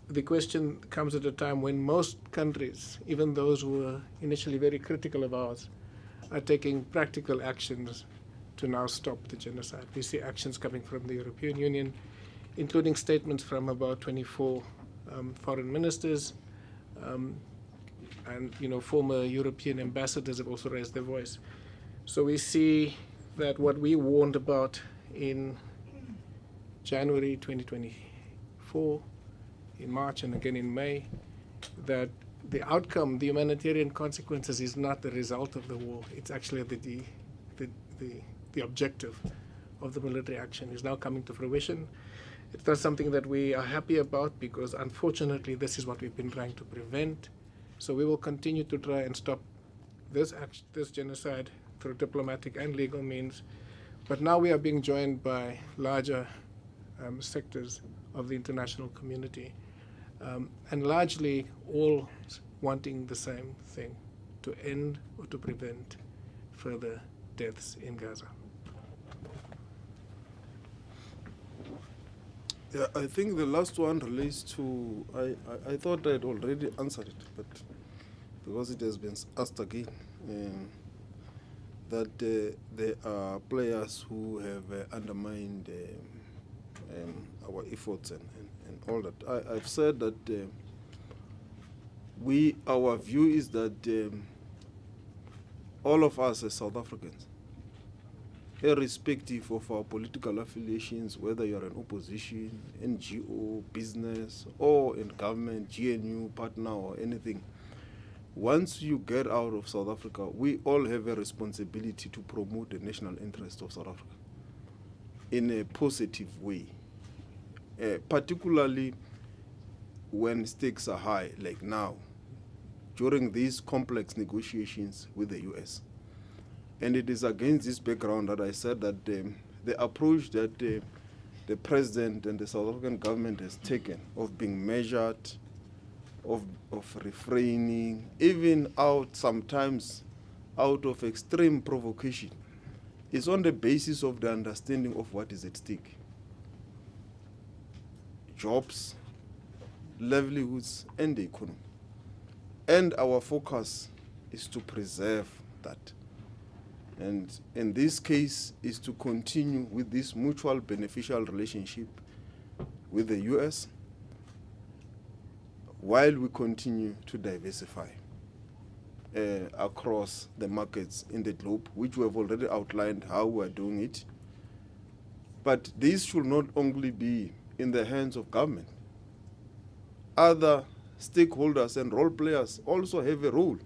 Speaker 1: the question comes at a time when most countries, even those who were initially very critical of ours, are taking practical actions to now stop the genocide. We see actions coming from the European Union, including statements from about 24 foreign ministers, and former European ambassadors have also raised their voice. So we see that what we warned about in January 2024, in March and again in May, that the outcome, the humanitarian consequences, is not the result of the war. It's actually the objective of the military action is now coming to fruition. It's not something that we are happy about because, unfortunately, this is what we've been trying to prevent. So we will continue to try and stop this genocide through diplomatic and legal means. But now we are being joined by larger sectors of the international community, and largely all wanting the same thing, to end or to prevent further deaths in Gaza.
Speaker 2: Yeah, I think the last one relates to, I thought I'd already answered it, but because it has been asked again, that there are players who have undermined our efforts and all that. I've said that our view is that all of us as South Africans, irrespective of our political affiliations, whether you're an opposition, NGO, business, or in government, GNU, partner, or anything, once you get out of South Africa, we all have a responsibility to promote the national interest of South Africa in a positive way, particularly when stakes are high, like now, during these complex negotiations with the US. And it is against this background that I said that the approach that the President and the South African government has taken of being measured, of refraining, even sometimes out of extreme provocation, is on the basis of the understanding of what is at stake. Jobs, livelihoods, and the economy. And our focus is to preserve that. And in this case is to continue with this mutual beneficial relationship with the US while we continue to diversify across the markets in the globe, which we have already outlined how we are doing it. But this should not only be in the hands of government. Other stakeholders and role players also have a role.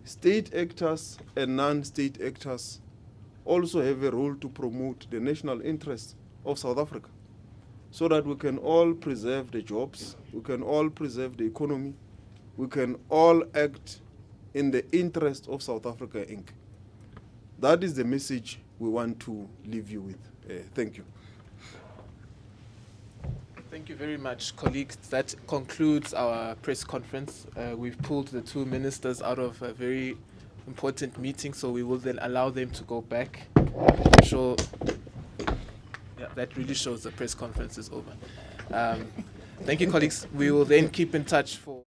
Speaker 2: State actors and non-state actors also have a role to promote the national interests of South Africa so that we can all preserve the jobs, we can all preserve the economy, we can all act in the interest of South Africa, Inc. That is the message we want to leave you with. Thank you.
Speaker 1: Thank you very much, colleagues. That concludes our press conference. We've pulled the two ministers out of a very important meeting, so we will then allow them to go back. That really shows the press conference is over. Thank you, colleagues. We will then keep in touch for